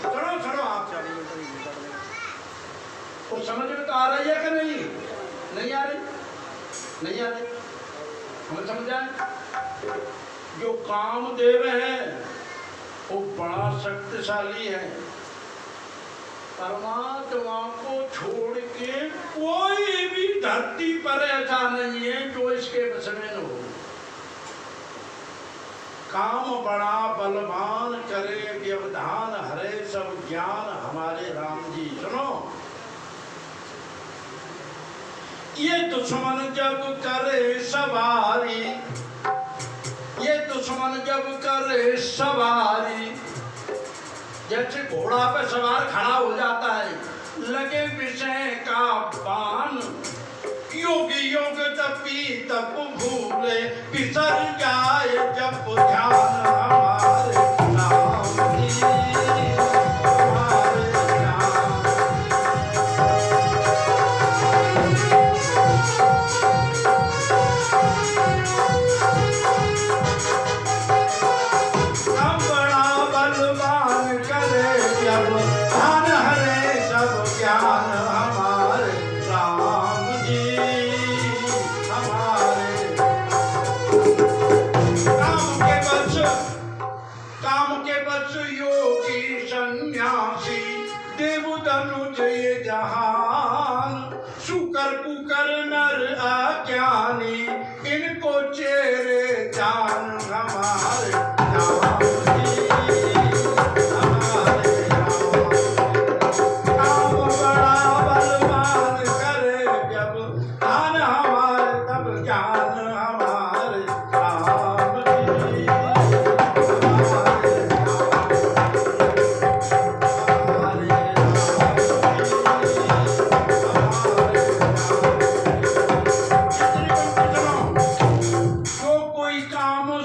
सुनो सुनो आप कुछ समझ में तो आ रही है कि नहीं? नहीं आ रही? नहीं आ रही? हमें समझ आए? जो कामदेव है वो बड़ा शक्तिशाली है। परमात्मा को छोड़ के कोई भी धरती पर ऐसा नहीं है जो इसके वश में न हो। काम बड़ा बलवान करे व्यवधान हरे सब ज्ञान हमारे राम जी। सुनो, ये दुश्मन जब करे सवारी, ये दुश्मन जब करे सवारी, जैसे घोड़ा पे सवार खड़ा हो जाता है, लगे विषय का पान, योगी योग तपी तप भूले, बिसर जाए जब ध्यान हमारे नाम की, हमारे नाम। हम बड़ा बलवान करे जब ध्यान हरे सब ज्ञान हमारे राम जी, हमारे। काम के बस योगी सन्यासी, देवदनुज ये जहान, शुकर कुकर नर अज्ञानी, इनको चेरे जान हमारे राम जी, हमारे राम। काम बड़ा बलवान करे जब ध्यान हमारे तब ज्ञान हमारे राम जी, हमारे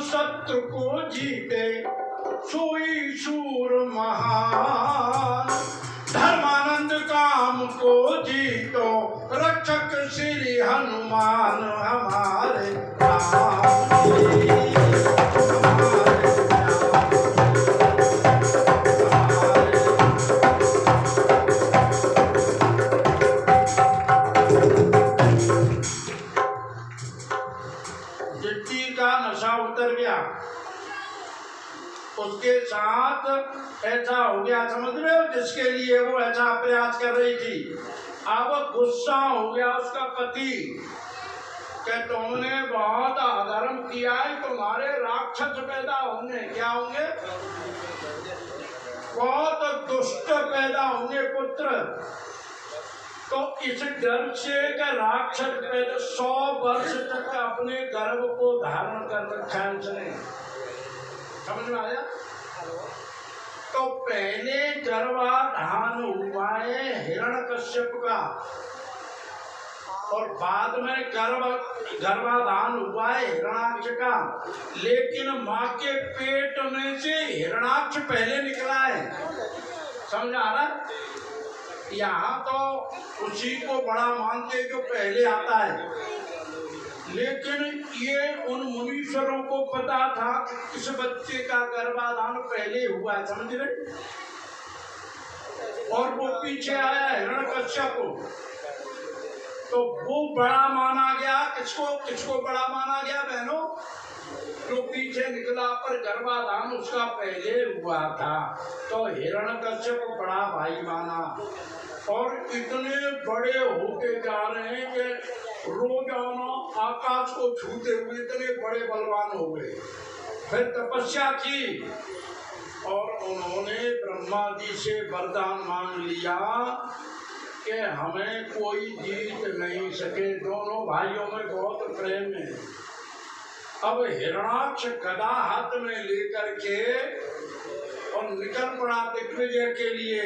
शत्रु को जीते सोई शूर महान, धर्मानंद काम को जीतो रक्षक श्री हनुमान हमारे राम जी, हमारे जिद्दी का नशा उतर गया, उसके साथ ऐसा हो गया, समझ रहे हो, जिसके लिए वो ऐसा प्रयास कर रही थी। अब गुस्सा हो गया उसका पति कि तुमने बहुत अधर्म किया है, तुम्हारे राक्षस पैदा होंगे। क्या होंगे? बहुत दुष्ट पैदा होंगे पुत्र। तो इस डर से का राक्षस पैदा 100 वर्ष तक अपने गर्भ को धारण कर रखा है उसने। समझ में आया? तो पहले गर्भाधान हुआ है हिरण्यकश्यप का, और बाद में गर्भाधान हुआ है हिरण्याक्ष का। लेकिन माँ के पेट में से हिरण्याक्ष पहले निकला है। समझ आ रहा? यहाँ तो उसी को बड़ा मानते जो पहले आता है, लेकिन ये उन मुनीश्वरों को पता था कि इस बच्चे का गर्भाधान पहले हुआ है। समझ रहे? और वो पीछे आया हिरण्यकश्यप को, तो वो बड़ा माना गया। किसको बड़ा माना गया बहनों? जो पीछे निकला पर गर्भाधान उसका पहले हुआ था, तो हिरण्यकश्यप बड़ा भाई माना। और इतने बड़े होते जा रहे हैं कि रोजाना आकाश को छूते हुए इतने बड़े बलवान हो गए। फिर तपस्या की और उन्होंने ब्रह्मा जी से वरदान मांग लिया कि हमें कोई जीत नहीं सके। दोनों भाइयों में बहुत प्रेम है। अब हिरण्याक्ष गदा हाथ में लेकर के और निकल पड़ा दिग्विजय के लिए।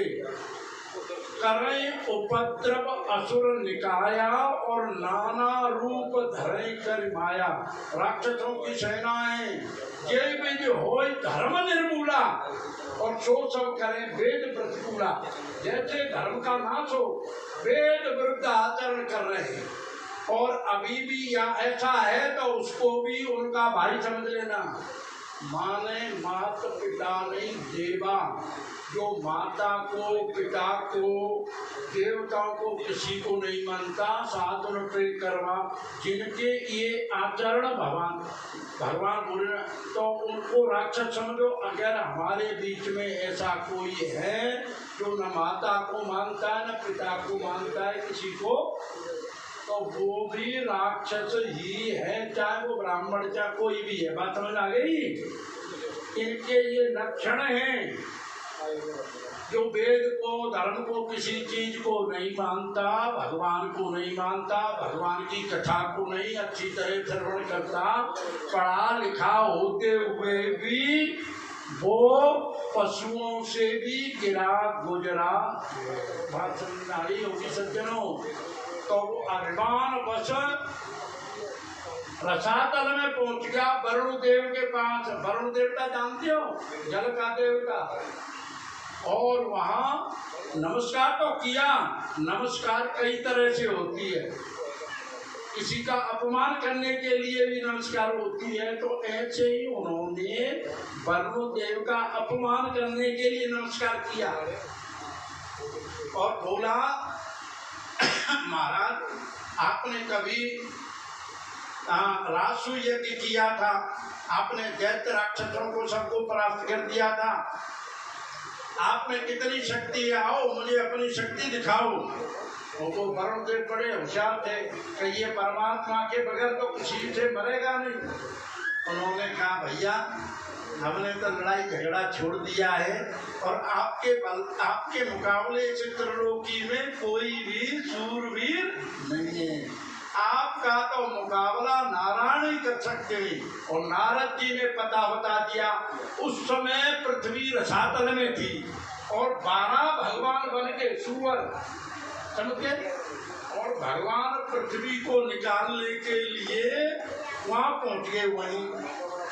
करें उपद्रव असुर निकाया और नाना रूप धरे कर माया। राक्षसों की सेनाएं जय विजय हो धर्म निर्मूला और सो सब करें वेद प्रतिकूला। जैसे धर्म का नाश हो, वेद विरुद्ध आचरण कर रहे हैं। और अभी भी यहाँ ऐसा है तो उसको भी उनका भाई समझ लेना। माने मात पिता नहीं देवा, जो माता को, पिता को, देवताओं को किसी को नहीं मानता, साथ उन्हें करवा, जिनके ये आचरण भगवान बोले तो उनको राक्षस समझो। अगर हमारे बीच में ऐसा कोई है जो न माता को मानता है न पिता को मानता है किसी को, तो वो भी राक्षस ही है, चाहे वो ब्राह्मण चाहे कोई भी है। बात समझ आ गई? इनके ये लक्षण हैं। जो वेद को, धर्म को, किसी चीज को नहीं मानता, भगवान को नहीं मानता, भगवान की कथा को नहीं अच्छी तरह श्रवण करता, पढ़ा लिखा होते हुए भी वो पशुओं से भी गिरा गुजरा। बात समझ आई होगी सज्जनों? तो वो अभिमान वश रसातल में पहुंच गया, वरुण देव के पास। वरुण देवता जानते हो, जल का देवता। और वहां नमस्कार तो किया। नमस्कार कई तरह से होती है, किसी का अपमान करने के लिए भी नमस्कार होती है। तो ऐसे ही उन्होंने वरुण देव का अपमान करने के लिए नमस्कार किया और बोला, महाराज आपने कभी रासु यज्ञ किया था, आपने दैत्य राक्षसों को सबको परास्त कर दिया था, आप में कितनी शक्ति है, आओ मुझे अपनी शक्ति दिखाओ। वो वरुण देव बड़े होशियार थे कि ये परमात्मा के बगैर तो किसी से मरेगा नहीं। उन्होंने कहा, भैया हमने तो लड़ाई झगड़ा छोड़ दिया है और आपके मुकाबले इस त्रिलोकी में कोई भी शूरवीर नहीं है। आपका तो मुकाबला नारायण ही कर सकते हैं। और नारद जी ने पता बता दिया। उस समय पृथ्वी रसातल में थी और 12 भगवान बन के सुअर, समझ गए, और भगवान पृथ्वी को निकालने के लिए वहां पहुंच गए। वहीं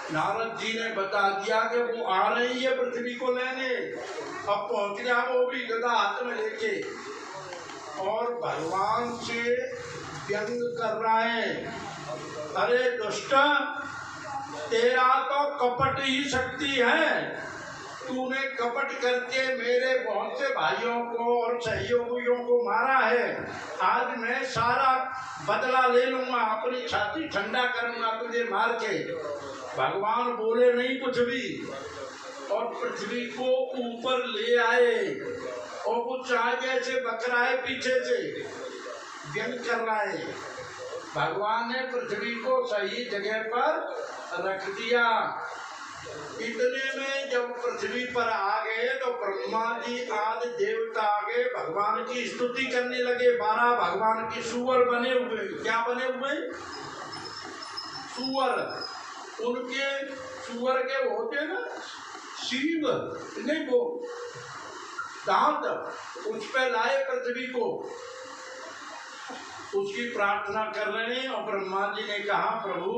नारद जी ने बता दिया कि वो आ रही है पृथ्वी को लेने। अब पहुंच गया वो भी गदा हाथ में लेके और भगवान से व्यंग कर रहा है, अरे दुष्ट, तेरा तो कपट ही शक्ति है। तूने कपट करके मेरे बहुत से भाइयों को और सहयोगियों को मारा है। आज मैं सारा बदला ले लूंगा, अपनी छाती ठंडा करूंगा तुझे मार के। भगवान बोले नहीं कुछ भी और पृथ्वी को ऊपर ले आए और वो आगे से बकरा है, पीछे से व्यंग कर रहा है। भगवान ने पृथ्वी को सही जगह पर रख दिया। इतने में जब पृथ्वी पर आ गए तो ब्रह्मा जी आदि देवता आ गए, भगवान की स्तुति करने लगे। 12 भगवान की सुअर बने हुए। क्या बने हुए? सुअर। उनके सुअर के होते ना सींग, नहीं वो दांत, उस पे लाए पृथ्वी को, उसकी प्रार्थना कर रहे हैं। और ब्रह्मा जी ने कहा, प्रभु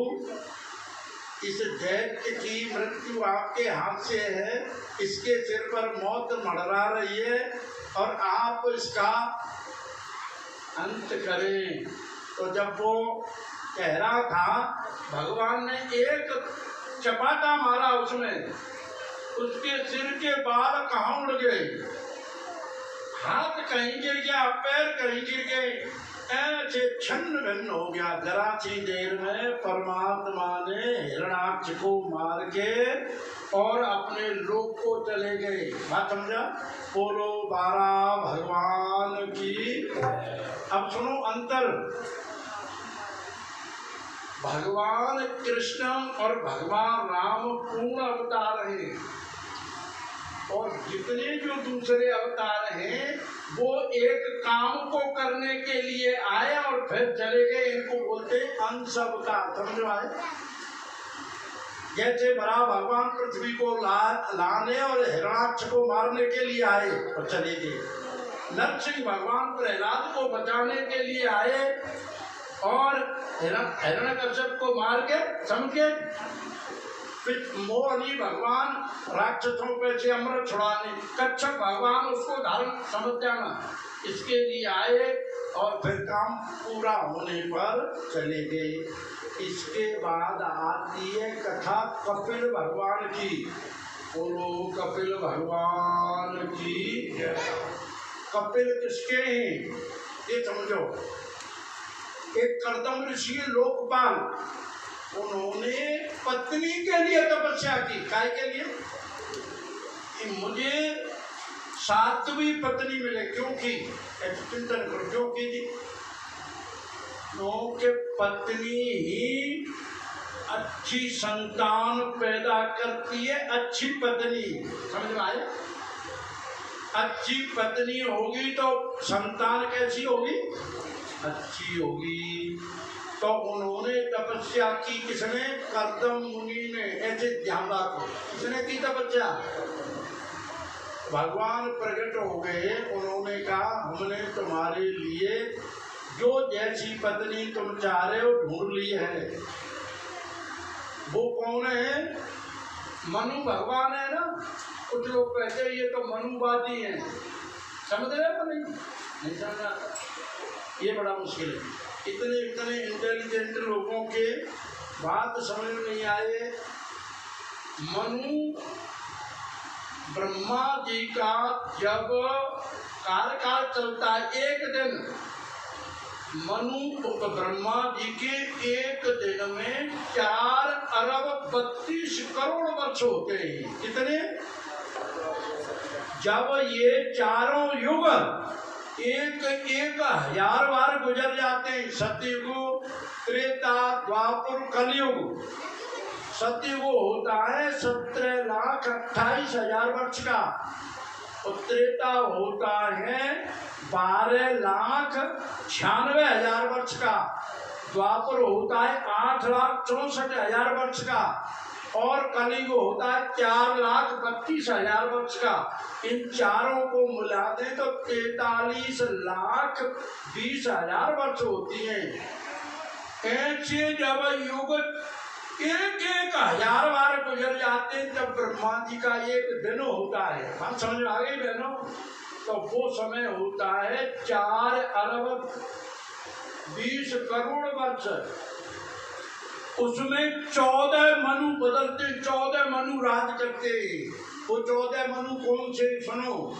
इस दैत्य की मृत्यु आपके हाथ से है, इसके सिर पर मौत मंडरा रही है और आप इसका अंत करें। तो जब वो कह रहा था, भगवान ने एक चपाटा मारा उसमें, उसके सिर के बाल कहाँ उड़ गए, हाथ कहीं गिर गया, पैर कहीं गिर गए, ऐसे छन्न भिन्न हो गया। जरा सी देर में परमात्मा ने हिरणाक्ष को मार के और अपने लोक को चले गए। बात समझा? बोलो 12 भगवान की। अब सुनो अंतर। भगवान कृष्ण और भगवान राम पूर्ण अवतार हैं और जितने जो दूसरे अवतार हैं वो एक काम को करने के लिए आए और फिर चले गए। इनको बोलते अंश अवतार। समझ आए? जैसे बड़ा भगवान पृथ्वी को लाने और हिरणाक्ष को मारने के लिए आए और चले गए। नरसिंह भगवान प्रहलाद को बचाने के लिए आए और हिरण्यकश्यप को मार के, समझे, मोहनी भगवान राक्षसों पे से अमृत छुड़ाने, कच्छप भगवान उसको धारण, समझ जाना, इसके लिए आए और फिर काम पूरा होने पर चले गए। इसके बाद आती है कथा कपिल भगवान की। बोलो कपिल भगवान की। कपिल किसके हैं ये समझो। एक कर्दम ऋषि लोकपाल, उन्होंने पत्नी के लिए तपस्या की। काय के लिए? कि मुझे सातवीं पत्नी मिले। क्योंकि चिंतन करो, क्योंकि जी क्योंकि पत्नी ही अच्छी संतान पैदा करती है। अच्छी पत्नी, समझ में आया? अच्छी पत्नी होगी तो संतान कैसी होगी? अच्छी होगी। तो उन्होंने तपस्या की। किसने? कर्दम मुनि ने। ऐसे ध्यान रखो, किसने की तपस्या? भगवान प्रकट हो गए। उन्होंने कहा हमने तुम्हारे लिए जो जैसी पत्नी तुम चाह रहे हो ढूंढ ली है। वो कौन है? मनु भगवान है ना। कुछ लोग कहते हैं ये तो मनुवादी हैं। समझ रहे हो? नहीं समझ। ये बड़ा मुश्किल है। इतने इतने इंटेलिजेंट लोगों के बात समझ में नहीं आए। मनु ब्रह्मा जी का जब कार्यकाल चलता है, एक दिन मनु ब्रह्मा जी के एक दिन में 4 अरब 32 करोड़ वर्ष होते हैं। कितने? जब ये चारों युग एक 1000 बार गुजर जाते हैं। सतयुग, त्रेता, द्वापर, कलयुग। सतयुग होता है 17,28,000 वर्ष का। और त्रेता होता है 12,96,000 वर्ष का। द्वापर होता है 8,64,000 वर्ष का। और कलयुग होता है 4,32,000 वर्ष का। इन चारों को मिला दें तो 43,20,000 वर्ष होती हैं। ऐसे जब युग एक 1000 बार गुजर जाते हैं, जब ब्रह्मा जी का एक दिन होता है। हम समझ में आ गई बहनों? तो वो समय होता है 4 अरब 20 करोड़ वर्ष। उसमें 14 मनु बदलते, 14 मनु राज करते। वो 14 मनु कौन से? सुनो।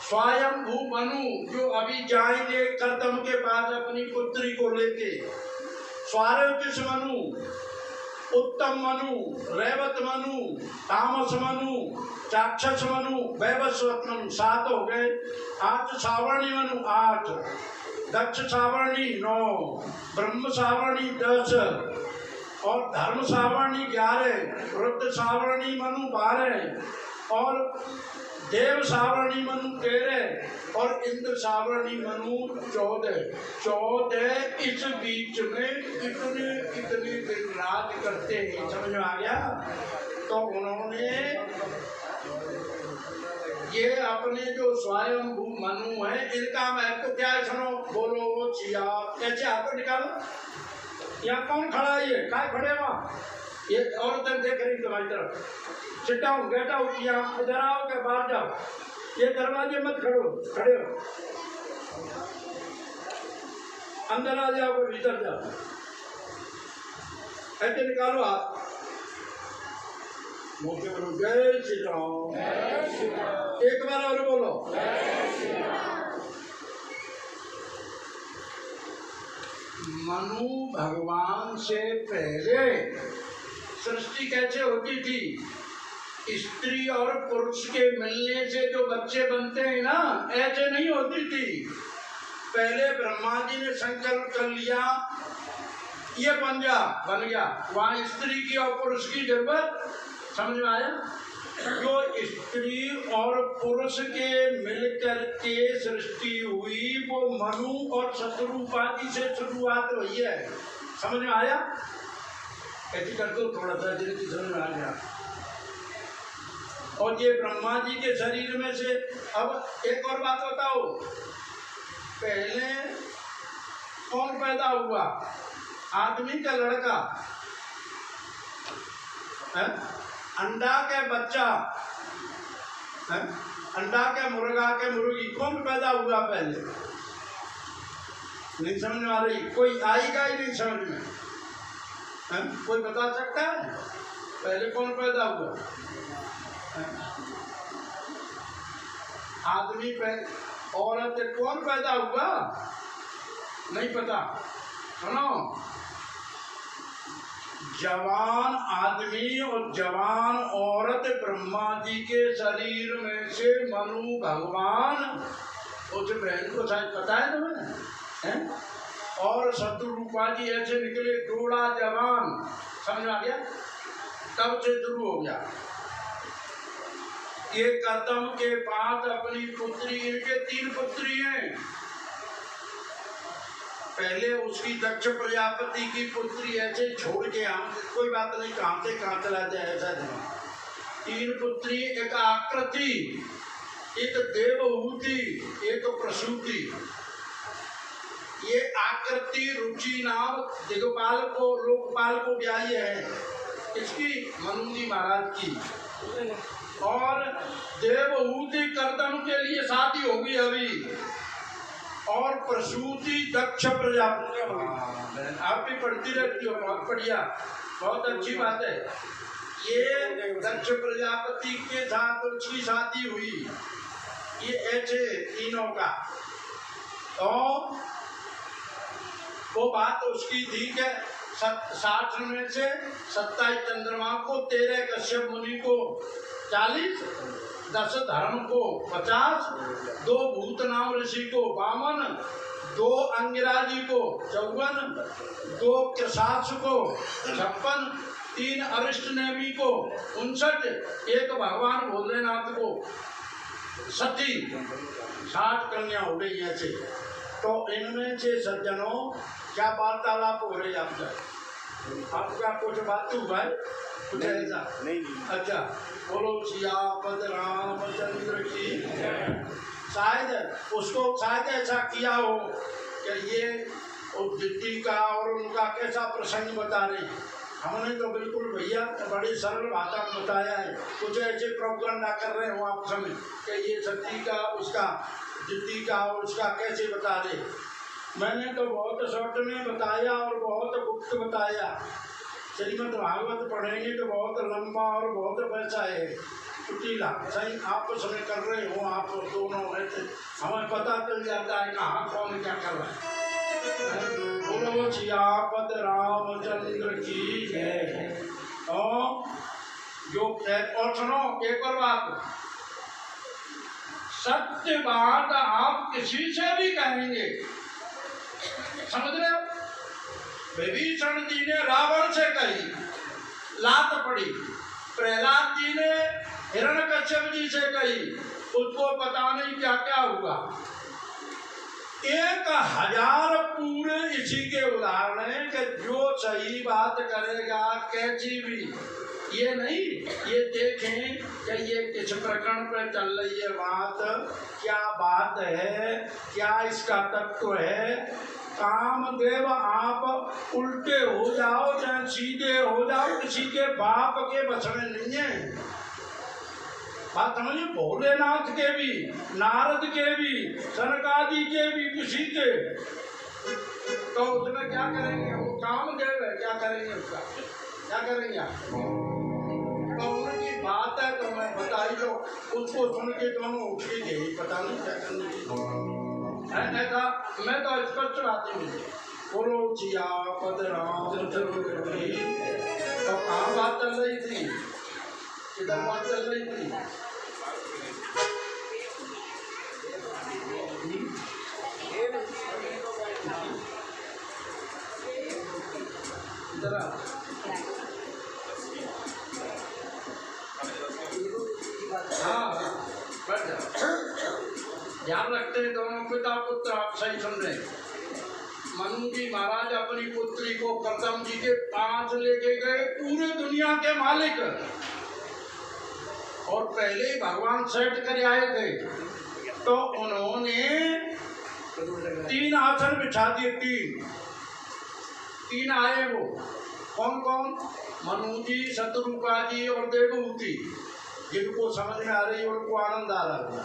स्वयंभू मनु जो अभी जाएंगे कर्दम के पास अपनी पुत्री को लेके। स्वारोचिष मनु, उत्तम मनु, रेवत मनु, तामस मनु, चाक्षस मनु, वैवस्वत मनु। 7 हो गए। 8 सावर्णी मनु 8, दक्ष सावर्णी 9, ब्रह्म सावर्णी 10 और धर्म सावर्णी 11, रुद्र सावर्णी मनु 12 और देव सावर्णी मनु 13 और इंद्र सावर्णी मनु 14। इस बीच में इतने दिन राज करते हैं। समझ में आ गया? तो उन्होंने ये अपने जो स्वयंभू मनु है, इनका महत्व क्या है? सुनो। बोलो चिया। कैसे हाथ निकालो। यहाँ कौन खड़ा है? ये काय खड़े वहाँ? ये औरतें देख रही तुम्हारी तरफ। Sit down, get out. यहाँ इधर आओ के बाहर जाओ। ये दरवाजे मत खड़े हो। अंदर आ जाओ, भीतर जाओ। ऐसे निकालो हाथ। मुझे बोलो जय श्री राम। एक बार और बोलो। मनु भगवान से पहले सृष्टि कैसे होती थी? स्त्री और पुरुष के मिलने से जो बच्चे बनते हैं ना, ऐसे नहीं होती थी। पहले ब्रह्मा जी ने संकल्प कर लिया, ये पंजा बन गया। वहाँ स्त्री की और पुरुष की जरूरत। समझ में आया? जो स्त्री और पुरुष के मिलकर के सृष्टि हुई, वो मनु और शत्रुपादि से शुरुआत हुई है। समझ में आया? ऐसी कर दो थोड़ा सा, जिनकी समझ में आ गया। और ये ब्रह्मा जी के शरीर में से। अब एक और बात बताओ, पहले कौन पैदा हुआ? आदमी का लड़का है? अंडा के बच्चा है? अंडा के मुर्गा के मुर्गी, कौन पैदा हुआ पहले? नहीं समझ में आ रही? कोई आएगा ही नहीं समझ में? कोई बता सकता है पहले कौन पैदा हुआ? आदमी पहले, औरत कौन पैदा हुआ? नहीं पता। सुनो, जवान आदमी और जवान औरत ब्रह्मा जी के शरीर में से मनु भगवान, उस बहन को शायद पता है तुम्हें, और शत्रुरूपा जी ऐसे निकले डोड़ा जवान। समझ आ गया? तब से शुरू हो गया। ये कदम के बाद अपनी पुत्री, इनके 3 पुत्री हैं। पहले उसकी दक्ष प्रजापति की पुत्री ऐसे छोड़ के, हम कोई बात नहीं कहाँ से कहाँ चला जाए ऐसा नहीं। 3 पुत्री, एक आकृति, एक देवहूति, एक प्रसूति। ये आकृति रुचि नाम दिगपाल को, लोकपाल को ब्याही है, इसकी मनु जी महाराज की। और देवहूति करदम के लिए शादी होगी अभी। और प्रसूति दक्ष प्रजापति। आप भी पढ़ती रहती हो, बहुत बढ़िया, बहुत अच्छी बात है। ये दक्ष प्रजापति के साथ उसकी शादी हुई, ये ऐसे तीनों का। तो वो बात उसकी थी कि 60 में से 27 चंद्रमा को, 13 कश्यप मुनि को, 40 10 धर्म को, 50 2 भूतनाम ऋषि को, 52 2 अंगिराजी को, 54 2 कृषाक्ष को, 56 3 अरिष्ट नेमी को, 59 1 भगवान भोलेनाथ को, 60 60 कन्या हो गई ऐसे। तो इनमें से सज्जनों क्या वार्तालाप हो रही आपका? आपका कुछ बात हुआ है? कुछ ऐसा नहीं? अच्छा, बोलो सियापत रामचंद्र की। शायद उसको शायद ऐसा किया हो कि ये दिद्दी का और उनका कैसा प्रसंग बता रहे। हमने तो बिल्कुल भैया बड़ी सरल भाषा में बताया है। कुछ ऐसे प्रोग्राम ना कर रहे हो आप समझ कि ये सती का, उसका दिद्दी का और उसका कैसे बता रहे। मैंने तो बहुत शॉर्ट में बताया और बहुत गुप्त बताया। श्रीमद् भागवत पढ़ेंगे तो बहुत लंबा और बहुत वैसा है कुटीला। सही आप तो समय कर रहे हो, आप दोनों रहते, हमें पता चल जाता है कहाँ कौन क्या कर रहा है। बोलो सियापत रामचंद्र की जय। और सुनो एक और बात, सत्य बात आप किसी से भी कहेंगे, समझ रहे हो? विभीषण जी ने रावण से कही, लात पड़ी। प्रहलाद जी ने हिरण्यकश्यप जी से कही, उसको पता नहीं क्या क्या हुआ। 1000 पूरे इसी के उदाहरण है कि जो सही बात करेगा कैसी भी, ये नहीं ये देखें कि ये किस प्रकरण पर चल रही है बात, क्या बात है, क्या इसका तत्व है। कामदेव आप उल्टे हो जाओ चाहे सीधे हो जाओ, किसी के बाप के बस में नहीं है। बात समझिए, भोलेनाथ के भी, नारद के भी, सनकादि के भी, किसी के। तो उसमें क्या करेंगे? वो कामदेव है, क्या करेंगे उसका? क्या करेंगे आप? तो उनकी बात है तो मैं बता ही दो, उसको सुन के दोनों उठ के गए, पता नहीं क्या करने की। ऐसा मैं तो स्पष्ट बात ही नहीं। बोलो सियापत रामचंद्र की। तो कहाँ बात चल रही थी? किधर बात चल रही थी? इधर हाँ, बैठ जाओ। ध्यान रखते हैं दोनों पिता पुत्र, आप सही समझे। मनु जी महाराज अपनी पुत्री को करदम जी के पास लेके गए, पूरे दुनिया के मालिक, और पहले ही भगवान सेट कर आए थे। तो उन्होंने 3 आसन बिछा दिए, 3 आए। वो कौन कौन? मनु जी, शत्रुपा जी और देवहूति। जिनको समझ में आ रही है उनको आनंद आ रहा है।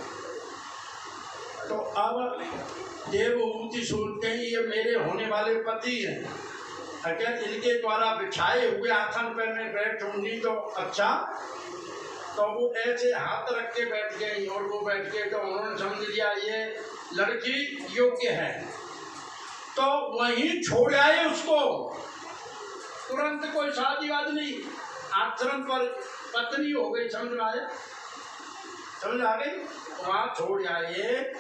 तो अब देवहूति सोचते हैं ये मेरे होने वाले पति हैं, अगर इनके द्वारा बिछाए हुए आसन पर मैं बैठूंगी तो अच्छा। तो वो ऐसे हाथ रख के बैठ गई और वो बैठ गए, तो उन्होंने समझ लिया ये लड़की योग्य है, तो वहीं छोड़ आए उसको। तुरंत कोई शादी वादी नहीं, आश्रम पर पत्नी हो गई, समझ में आए, समझ आ गई, वहां छोड़ आए,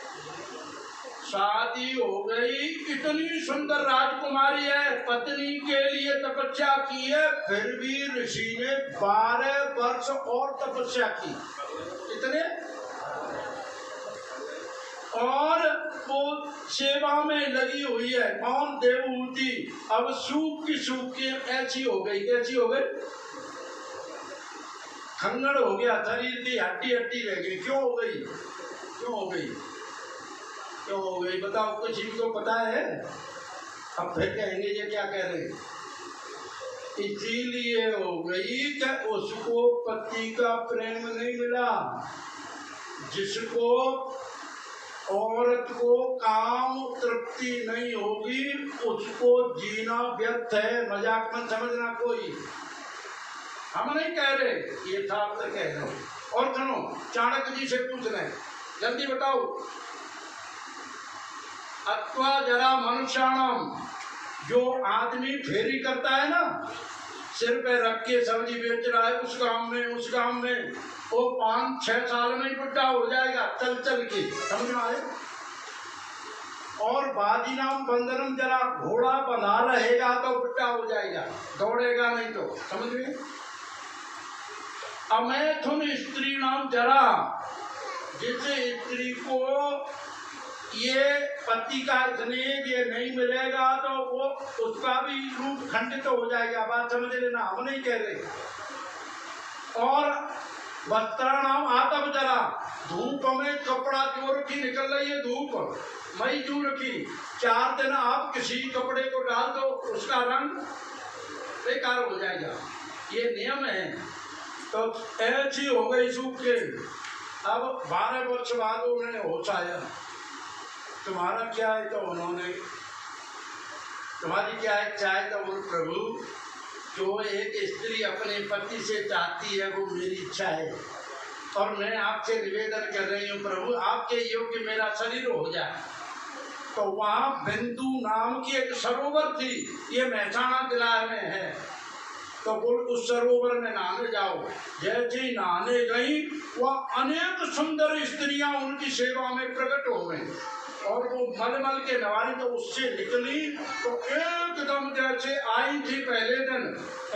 शादी हो गई। इतनी सुंदर राजकुमारी है, पत्नी के लिए तपस्या की है, फिर भी ऋषि ने 12 वर्ष और तपस्या की। इतने, और वो सेवा में लगी हुई है। कौन? देवहूति। अब सूख की ऐसी हो गई, कैसी हो गई? खंगड़ हो गया, शरीर की हड्डी हड्डी रह गई। क्यों हो गई? क्यों हो गई? क्यों हो गई बताओ, किसी को पता है? अब फिर कहेंगे ये क्या कह रहे हैं। इसीलिए हो गई कि उसको पति का प्रेम नहीं मिला। जिसको औरत को काम तृप्ति नहीं होगी उसको जीना व्यर्थ है। मजाक मत समझना कोई, हम नहीं कह रहे, ये शास्त्र कह रहे। और सुनो, चाणक्य जी से पूछ रहे हैं, जल्दी बताओ। अत्वा जरा मनुष्याणम, जो आदमी फेरी करता है ना, सिर पे रख के सब्जी बेच रहा है उस गांव में, उस गांव में, वो 5-6 साल में ही बुढ़ा हो जाएगा चल चल के, समझ में आए। और बाजी नाम बंदरम, जरा घोड़ा बंधा रहेगा तो बुढ़ा हो जाएगा, दौड़ेगा नहीं तो, समझ में। अमैथुन स्त्री नाम जरा, जिससे स्त्री को ये पति का स्नेह ये नहीं मिलेगा तो वो उसका भी रूप खंडित हो जाएगा। बात समझ लेना, हम नहीं कह रहे। और वस्त्राणाम आतप जरा, धूप में कपड़ा जो रखी निकल रही है, धूप मई जू रखी, 4 दिन आप किसी कपड़े को डाल दो उसका रंग बेकार हो जाएगा, ये नियम है। तो ऐसी हो गई सूख के। अब 12 वर्ष बाद उन्होंने होश आया, तुम्हारा क्या है? तो उन्होंने, तुम्हारी क्या इच्छा है? तो बोल, प्रभु जो एक स्त्री अपने पति से चाहती है वो मेरी इच्छा है, और मैं आपसे निवेदन कर रही हूँ प्रभु, आपके योग्य मेरा शरीर हो जाए। तो वहाँ बिंदु नाम की एक सरोवर थी, ये महसाणा जिला में है। तो बोल, उस सरोवर में नहाने जाओ। जैसे ही नहाने गई, वह अनेक सुंदर स्त्रियां उनकी सेवा में प्रकट हो गई, और वो मलमल के नवारी तो उससे निकली तो एकदम जैसे आई थी पहले दिन,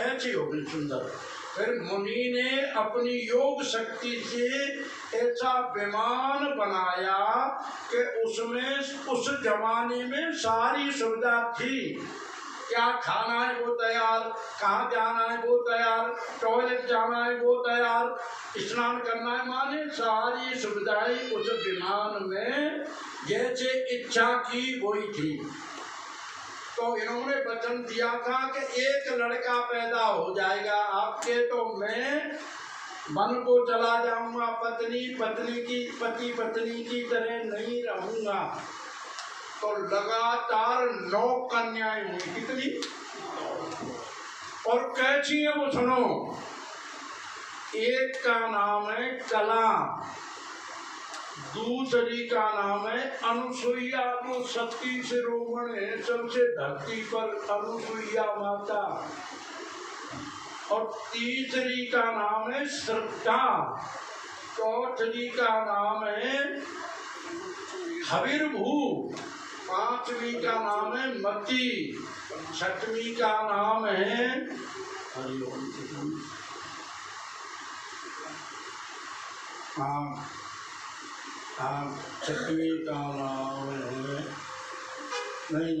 ऐसी हो गई सुंदर। फिर मुनि ने अपनी योग शक्ति से ऐसा विमान बनाया कि उसमें उस जमाने में सारी सुविधा थी। क्या खाना है वो तैयार, कहाँ जाना है वो तैयार, टॉयलेट जाना है वो तैयार, स्नान करना है, माने सारी सुविधाएं उस विमान में जैसे इच्छा की वही थी। तो इन्होंने वचन दिया था कि एक लड़का पैदा हो जाएगा आपके, तो मैं वन को चला जाऊंगा, पति पत्नी की तरह नहीं रहूंगा। तो लगातार 9 कन्याएं हुई। कितनी? और कैसी है वो सुनो। एक का नाम है कला, दूसरी का नाम है अनुसुईया, जो सती शिरोमणि है, सबसे धरती पर अनुसुईया माता। और तीसरी का नाम है श्रद्धा, चौथी का नाम है हविर्भू, 5वीं का नाम है मती, 6वीं का नाम है हरिओम। हाँ 6वीं का नाम है नहीं,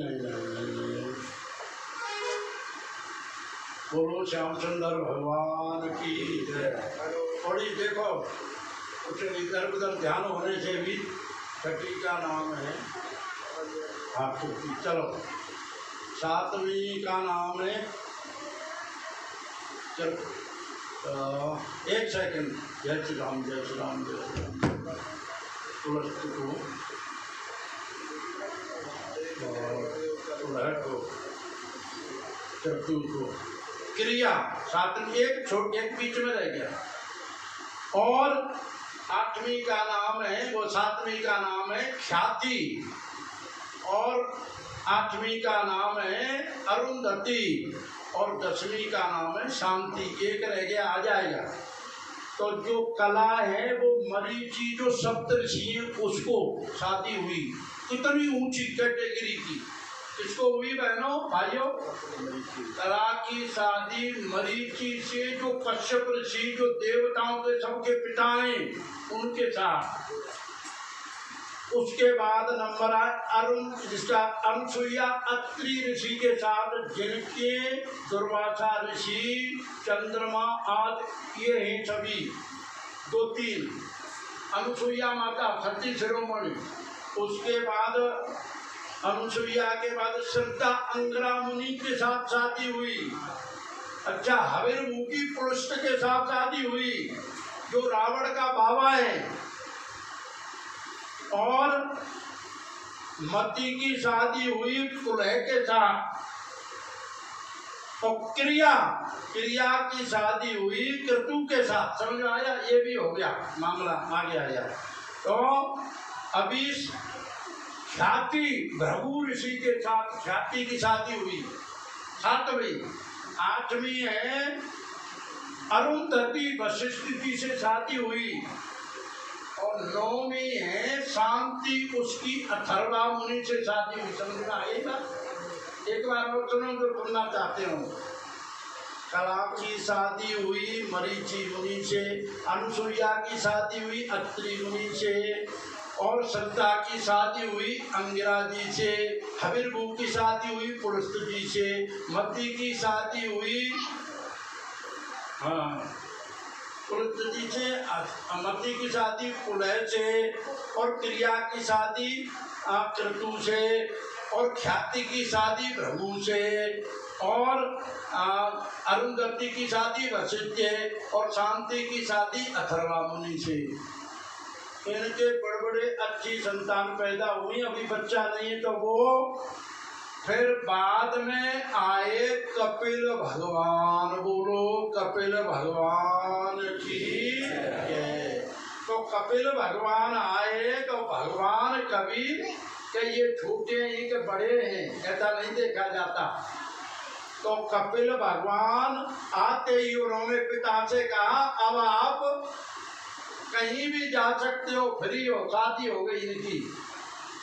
बोलो श्याम सुंदर भगवान की जय। थोड़ी देखो, कुछ इधर उधर ध्यान होने से भी 6वीं का नाम है। हाँ चलो, 7वीं का नाम है, चलो 1 सेकंड। जय श्री राम, जय श्री राम, जय श्री राम। तुलसी को क्रिया सातवीं, एक बीच में रह गया। और आठवीं का नाम है, वो सातवीं का नाम है ख्याति, और आठवीं का नाम है अरुंधति, और 10वीं का नाम है शांति। एक रह गया, आ जाएगा। तो जो कला है वो मरीचि जो सप्तऋषि है उसको शादी हुई, कितनी ऊंची कैटेगरी की, किसको हुई बहनों भाइयों? कला की शादी मरीचि से, जो कश्यप ऋषि जो देवताओं के सबके पिता हैं उनके साथ। उसके बाद नंबर अरुण, जिसका अनुसुईया अत्रि ऋषि के साथ, जिनके दुर्वासा ऋषि, चंद्रमा आदि ये हैं सभी, 2-3 अनुसुईया माता सती शिरोमणि। उसके बाद अनुसुईया के बाद श्रद्धा अंगरा मुनि के साथ शादी हुई। अच्छा, हविर्मुखी पुरुष के साथ शादी हुई जो रावण का बाबा है। और मती की शादी हुई कुलह के साथ। और क्रिया की शादी हुई क्रतु के साथ। समझ में आया? ये भी हो गया मामला, आगे आया। तो अभी ख्याति भृगु ऋषि के साथ ख्याति की शादी हुई 7वीं। 8वीं है अरुंधति वशिष्ठ जी से शादी हुई। और 9वीं है शांति, उसकी अथर्वा मुनि से शादी हुई। समझ में आएगा? एक बार और सुनो जो सुनना चाहते हो। कला की शादी हुई मरीचि मुनि से, अनुसुईया की शादी हुई अत्रि मुनि से, और श्रद्धा की शादी हुई अंगिरा जी से, हविर्भू की शादी हुई पुलस्त जी से, मती की शादी हुई पुलस्त जी से, मती की शादी कुलह से, और क्रिया की शादी क्रतु से, और ख्याति की शादी भृगु से, और अरुंधति की शादी वशिष्ठ से, और शांति की शादी अथर्वा मुनि से। इनके बड़े बड़े अच्छी संतान पैदा हुई। अभी बच्चा नहीं है तो वो फिर बाद में आए कपिल भगवान। बोलो कपिल भगवान की जय। तो कपिल भगवान आए तो भगवान कभी कि ये छोटे हैं कि बड़े हैं ऐसा नहीं देखा जाता। तो कपिल भगवान आते ही उन्होंने पिता से कहा अब आप कहीं भी जा सकते हो, फ्री हो, शादी हो गई इनकी,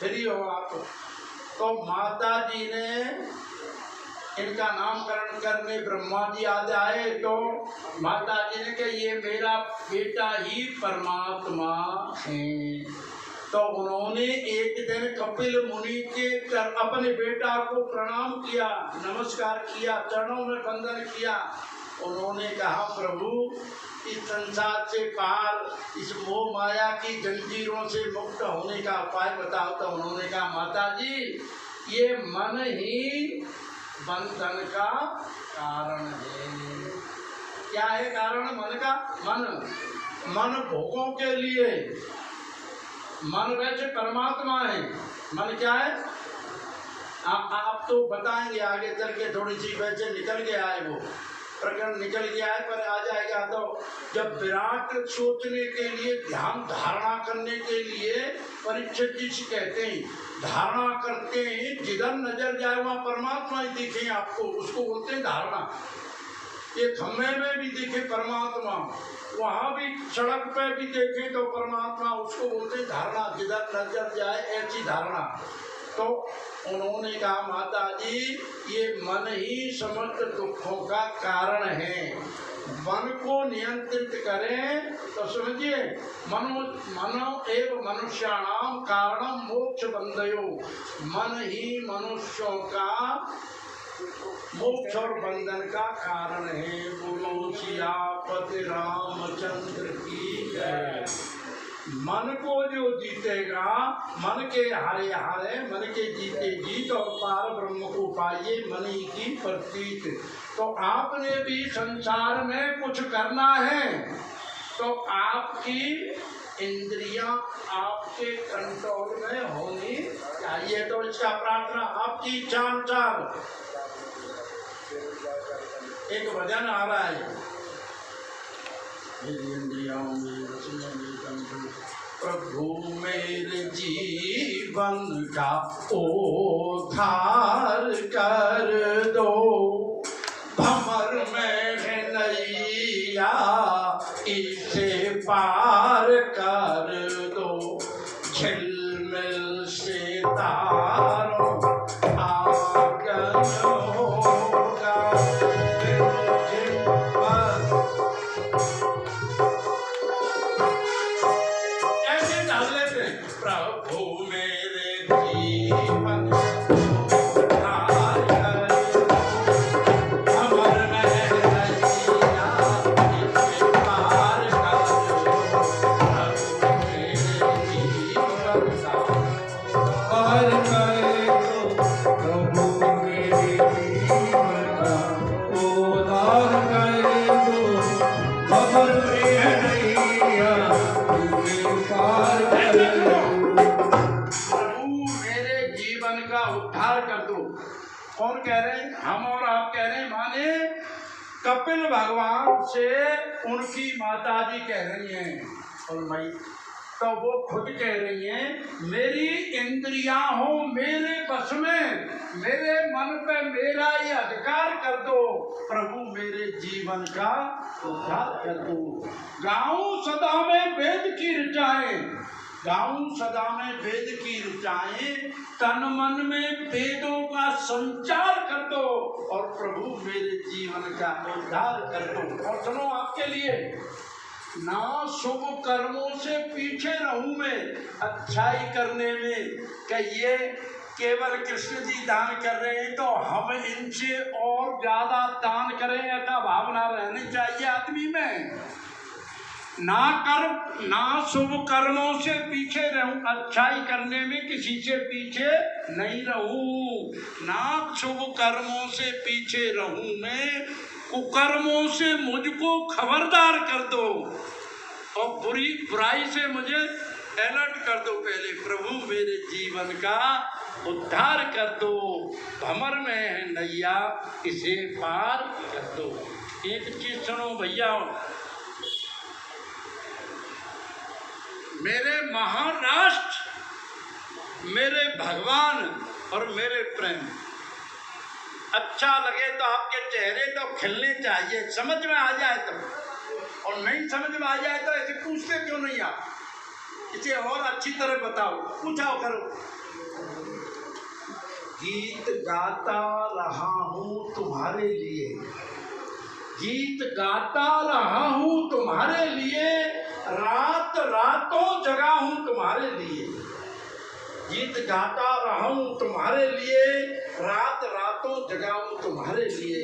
फ्री हो आप। तो माता जी ने इनका नामकरण करने ब्रह्मा जी आ जाए तो माता जी ने कहा ये मेरा बेटा ही परमात्मा है। तो उन्होंने एक दिन कपिल मुनि के अपने बेटा को प्रणाम किया, नमस्कार किया, चरणों में वंदन किया। उन्होंने कहा प्रभु इस संसार से पार, इस मोह माया की जंजीरों से मुक्त होने का उपाय बताओ। तो उन्होंने कहा माता जी ये मन ही बंधन का कारण है। क्या है कारण मन का? मन भोगों के लिए। मन वैसे परमात्मा है, मन क्या है? आप तो बताएंगे आगे चल के, थोड़ी सी वैसे निकल के आए वो प्रकरण निकल गया है पर आ जाएगा। तो जब विराट सोचने के लिए, ध्यान धारणा करने के लिए परीक्षित जी से कहते हैं धारणा करते हैं, जिधर नजर जाए वहाँ परमात्मा ही दिखे आपको, उसको बोलते हैं धारणा। ये खम्भे में भी दिखे परमात्मा, वहाँ भी सड़क पे भी देखे तो परमात्मा, उसको बोलते हैं धारणा। जिधर नजर जाए ऐसी धारणा। तो उन्होंने कहा माता जी ये मन ही समस्त दुखों का कारण है। मन को नियंत्रित करें तो समझिए मनो एव मनुष्याणाम कारणम मोक्ष बंधयो। मन ही मनुष्यों का मोक्ष और बंधन का कारण है। बोलो सियापति रामचंद्र की जय। मन को जो जीतेगा, मन के हारे हारे, मन के जीते जीत, और पार ब्रह्म को पाइए मन ही की प्रतीत। तो आपने भी संसार में कुछ करना है तो आपकी इंद्रियां आपके कंट्रोल में होनी चाहिए। तो इसका प्रार्थना आपकी इच्छा अनुसार एक भजन आ रहा है, मेरी इंद्रियों में प्रभु मेरे जीवन का उद्धार कर दो, भंवर में है नैया इसे पार कर दो, झिलमिल से तारों आंगन होगा, ऐसे डाल लेते हैं। प्रभु मेरे जीवन कौन कह रहे हैं? हम और आप कह रहे हैं, माने कपिल भगवान से उनकी माता जी कह रही हैं, और मैं तो वो खुद कह रही हैं, मेरी इंद्रियां हो मेरे बस में, मेरे मन पे मेरा ये अधिकार कर दो, प्रभु मेरे जीवन का उद्धार कर दो। गाऊं सदा में वेद की ऋचाएं, गाऊं सदा में वेद की ऋचाएं, तन मन में वेदों का संचार कर दो, और प्रभु मेरे जीवन का उद्धार कर दो। और सुनो आपके लिए, ना शुभ कर्मों से पीछे रहूं मैं अच्छाई करने में, कि ये केवल कृष्ण जी दान कर रहे हैं तो हम इनसे और ज्यादा दान करें, ऐसा भावना रहनी चाहिए आदमी में। ना शुभ कर्मों से पीछे रहूं, अच्छाई करने में किसी से पीछे नहीं रहूं, ना शुभ कर्मों से पीछे रहूं मैं, कुकर्मों से मुझको खबरदार कर दो, और बुराई से मुझे अलर्ट कर दो पहले, प्रभु मेरे जीवन का उद्धार कर दो, भंवर में है नैया इसे पार कर दो। एक चीज सुनो भैया, मेरे महाराष्ट्र, मेरे भगवान और मेरे प्रेम, अच्छा लगे तो आपके चेहरे तो खिलने चाहिए, समझ में आ जाए तो, और नहीं समझ में आ जाए तो ऐसे पूछते क्यों नहीं आप, इसे और अच्छी तरह बताओ, पूछाओ करो। गीत गाता रहा हूँ तुम्हारे लिए, गीत गाता रहा हूँ तुम्हारे लिए, रात रातों जगा हूँ तुम्हारे लिए, गीत गाता रहा हूँ तुम्हारे लिए, रात रातों जगा हूँ तुम्हारे लिए।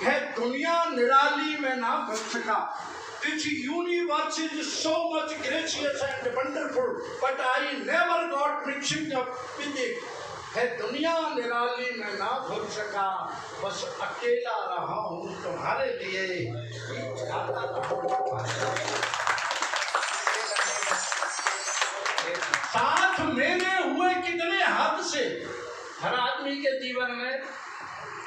है दुनिया निराली में ना बन सका, This universe is so much gracious and wonderful, but I never got mixing up with it. है दुनिया निराली में ना भूल सका, बस अकेला रहा हूँ तुम्हारे लिए। साथ मेरे हुए कितने हद से, हर आदमी के जीवन में